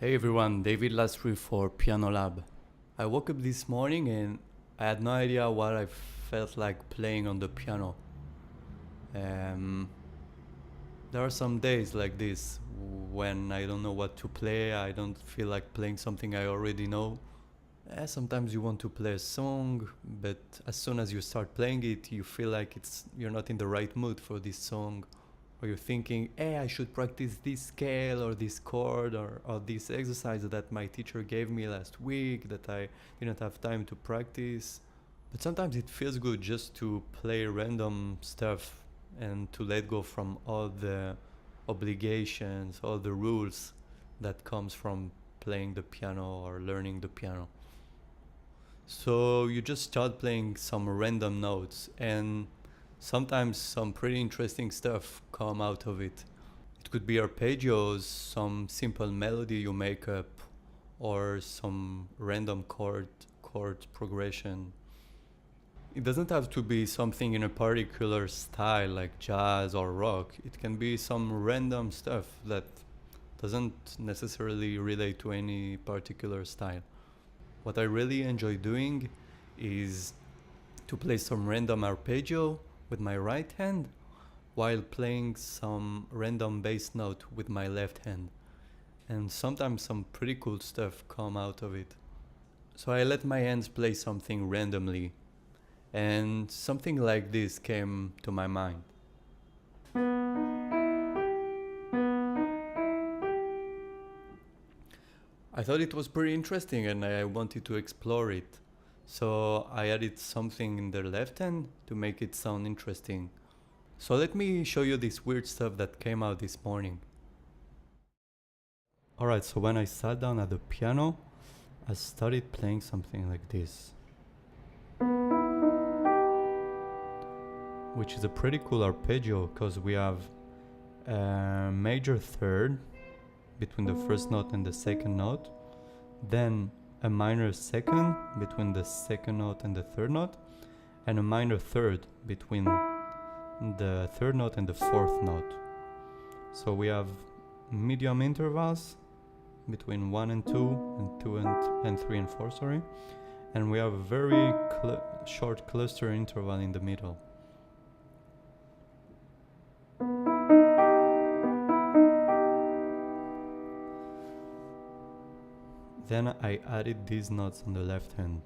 Hey everyone, David Lastry for Pianolab. I woke up this morning and I had no idea what I felt like playing on the piano. There are some days like this when I don't know what to play, I don't feel like playing something I already know. Sometimes you want to play a song, but as soon as you start playing it, you feel like you're not in the right mood for this song. Or you're thinking, hey, I should practice this scale or this chord or this exercise that my teacher gave me last week that I didn't have time to practice. But sometimes it feels good just to play random stuff and to let go from all the obligations, all the rules that comes from playing the piano or learning the piano. So you just start playing some random notes and sometimes some pretty interesting stuff come out of it. It could be arpeggios, some simple melody you make up, or some random chord progression. It doesn't have to be something in a particular style like jazz or rock. It can be some random stuff that doesn't necessarily relate to any particular style. What I really enjoy doing is to play some random arpeggio with my right hand while playing some random bass note with my left hand. And sometimes some pretty cool stuff come out of it. So I let my hands play something randomly and something like this came to my mind. I thought it was pretty interesting and I wanted to explore it. So I added something in the left hand to make it sound interesting. So let me show you this weird stuff that came out this morning. Alright, so when I sat down at the piano, I started playing something like this. Which is a pretty cool arpeggio because we have a major third between the first note and the second note, then a minor second between the second note and the third note, and a minor third between the third note and the fourth note. So we have medium intervals between 1 and 2 and 2 and 3 and 4, sorry, and we have a very short cluster interval in the middle. Then I added these notes on the left hand.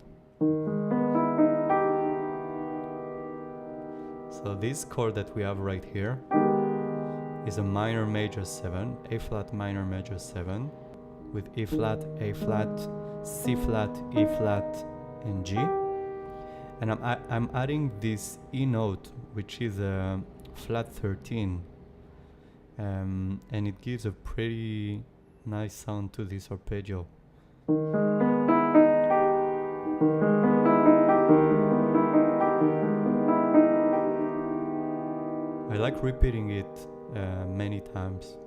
So this chord that we have right here is a minor major 7, A flat minor major 7, with E flat, A flat, C flat, E flat, and G. And I'm adding this E note, which is a flat 13, and it gives a pretty nice sound to this arpeggio. I like repeating it many times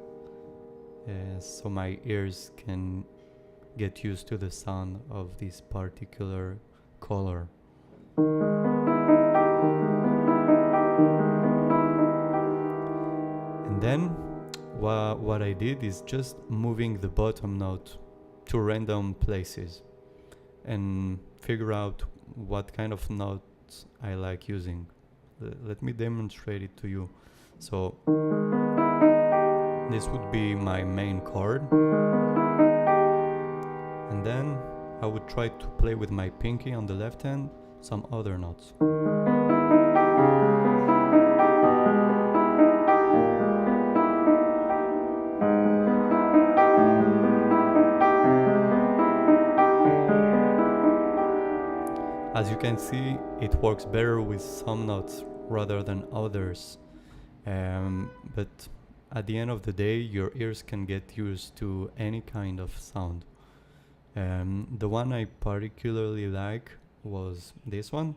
so my ears can get used to the sound of this particular color. And then what I did is just moving the bottom note to random places and figure out what kind of notes I like using. Let me demonstrate it to you. So this would be my main chord, and then I would try to play with my pinky on the left hand some other notes. As you can see, it works better with some notes rather than others, but at the end of the day, your ears can get used to any kind of sound. The one I particularly like was this one.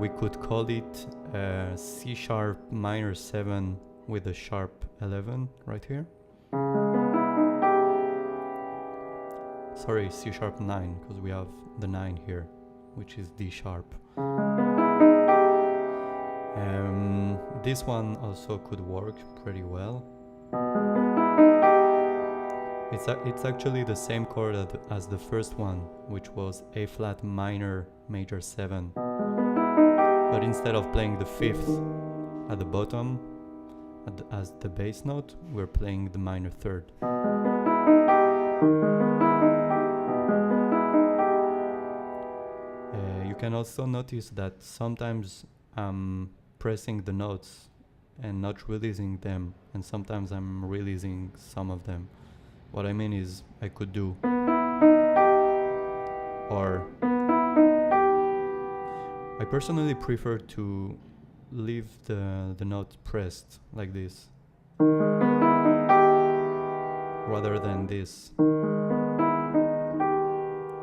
We could call it C sharp minor 7 with a sharp 11 right here. Sorry, C sharp 9, because we have the 9 here, which is D sharp. This one also could work pretty well. It's actually the same chord as the first one, which was A flat minor major 7. But instead of playing the 5th at the bottom as the bass note, we're playing the minor 3rd. You can also notice that sometimes I'm pressing the notes and not releasing them, and sometimes I'm releasing some of them. What I mean is I could do, or I personally prefer to leave the note pressed like this rather than this,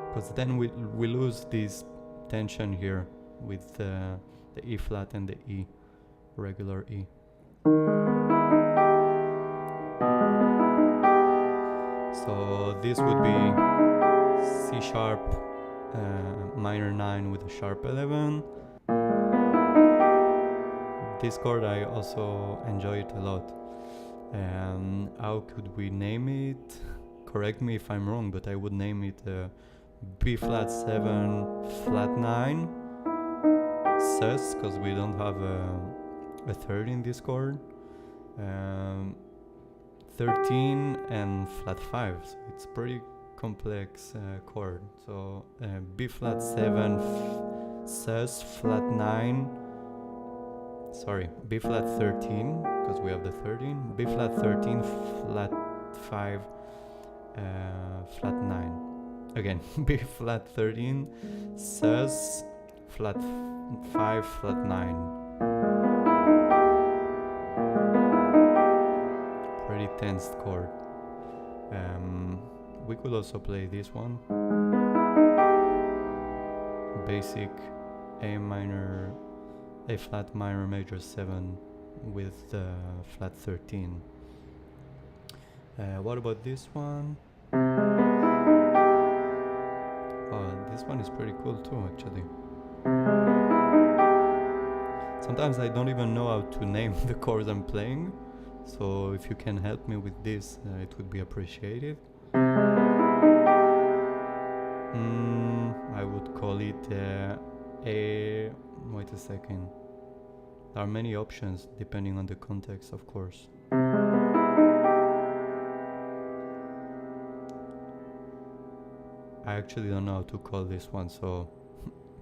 because then we lose this tension here with the E flat and the E, regular E. So this would be C sharp minor 9 with a sharp 11. This chord I also enjoy it a lot. How could we name it? Correct me if I'm wrong, but I would name it B flat 7 flat 9 sus, because we don't have a third in this chord. 13 and flat 5, so it's pretty complex chord. So B flat 7 sus flat 9, sorry, B flat 13, because we have the 13, B flat 13 flat 5 flat 9. Again, B flat 13 sus flat 5 flat 9. Pretty tense chord. We could also play this one. Basic A flat minor major 7 with the flat 13. What about this one? Oh, this one is pretty cool too, actually. Sometimes I don't even know how to name the chords I'm playing, so if you can help me with this, it would be appreciated. I would call it wait a second. There are many options depending on the context, of course. I actually don't know how to call this one, so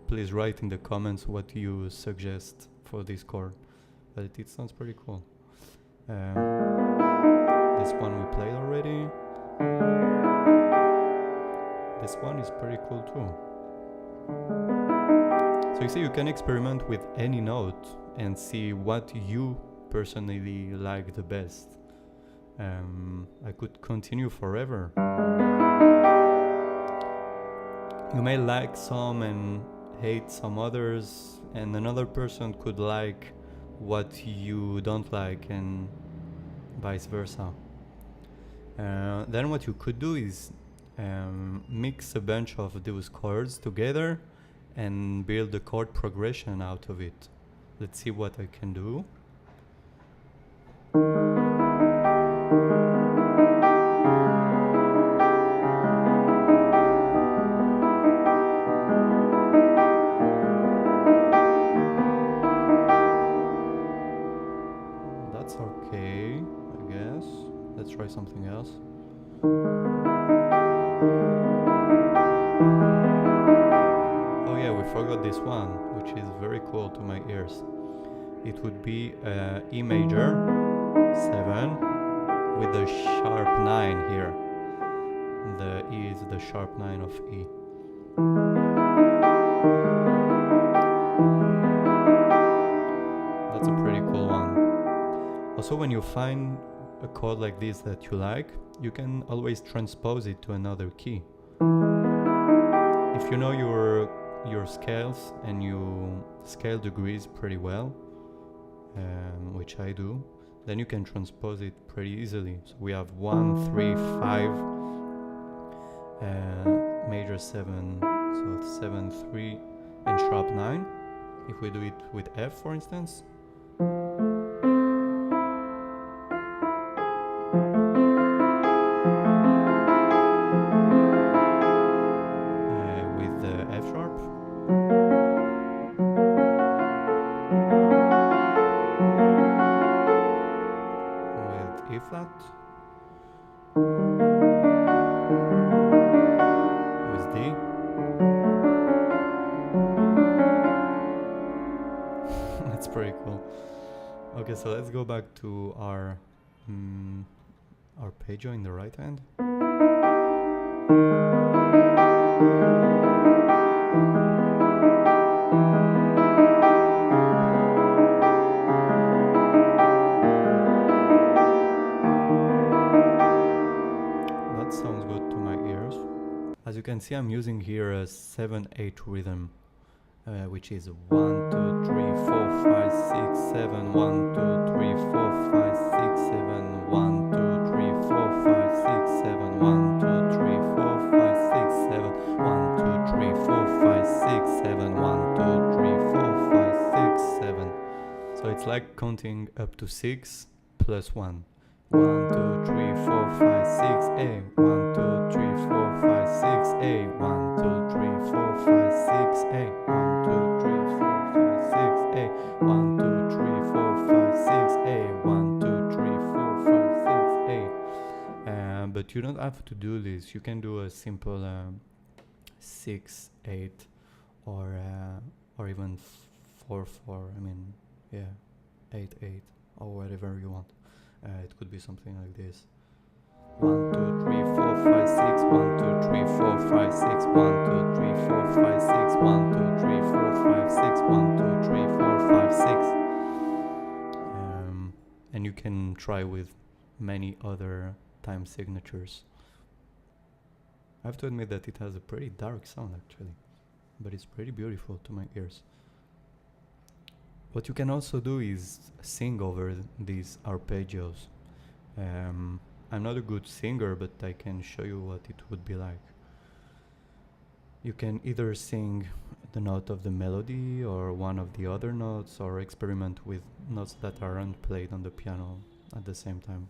please write in the comments what you suggest for this chord. But it sounds pretty cool. This one we played already. This one is pretty cool too. So you see, you can experiment with any note and see what you personally like the best. I could continue forever. You may like some and hate some others, and another person could like what you don't like, and vice versa. Then what you could do is mix a bunch of those chords together and build a chord progression out of it. Let's see what I can do. That's okay, I guess. Let's try something else. Oh yeah, we forgot this one, which is very cool to my ears. It would be E major 7 with the sharp 9 here. The E is the sharp 9 of E. That's a pretty cool one. Also, when you find a chord like this that you like, you can always transpose it to another key. If you know your scales and you scale degrees pretty well, which I do, then you can transpose it pretty easily. So we have 1, 3, 5, major 7, so 7, 3, and sharp 9. If we do it with F, for instance, flat with D. That's pretty cool. Okay, so let's go back to our arpeggio in the right hand. That sounds good to my ears. As you can see, I'm using here a 7/8 rhythm, which is 1, 2, 3, 4, 5, 6, 7, 1, 2, 3, 4, 5, 6, 7, 1, 2, 3, 4, 5, 6, 7, 1, 2, 3, 4, 5, 6, 7, 1, 2, 3, 4, 5, 6, 7, 1, 2, 3, 4, 5, 6, 7. So it's like counting up to 6 plus 1. 1, 2, 3, 4, 5, 6, A. 1, 2, 3, 4, 5, 6, A. 1, 2, 3, 4, 5, 6, A. 1, 2, 3, 4, 5, 6, A. 1, 2, 3, 4, 5, 6, A. 1, 2, 3, 4, 5, 6, A. But you don't have to do this. You can do a simple 6, 8, or even 4, 4. I mean, yeah, 8, 8, or whatever you want. It could be something like this. 1, 2, 3, 4, 5, 6, 1, 2, 3, 4, 5, 6, 1, 2, 3, 4, 5, 6, 1, 2, 3, 4, 5, 6, 1, 2, 3, 4, 5, 6. And you can try with many other time signatures. I have to admit that it has a pretty dark sound actually, but it's pretty beautiful to my ears. What you can also do is sing over these arpeggios. I'm not a good singer, but I can show you what it would be like. You can either sing the note of the melody or one of the other notes, or experiment with notes that aren't played on the piano at the same time.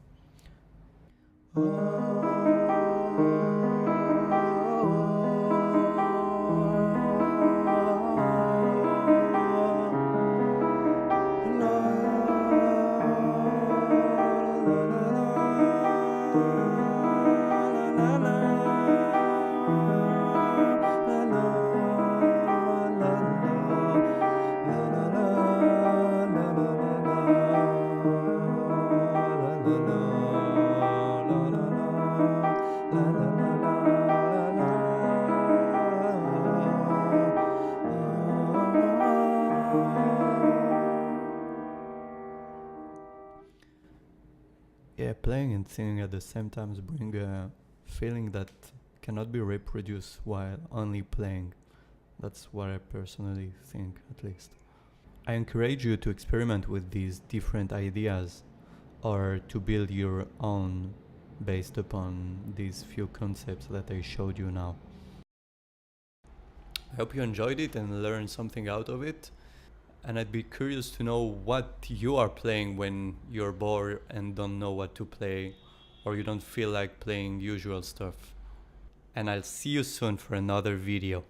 Yeah, playing and singing at the same time bring a feeling that cannot be reproduced while only playing. That's what I personally think, at least. I encourage you to experiment with these different ideas, or to build your own based upon these few concepts that I showed you now. I hope you enjoyed it and learned something out of it. And I'd be curious to know what you are playing when you're bored and don't know what to play, or you don't feel like playing usual stuff. And I'll see you soon for another video.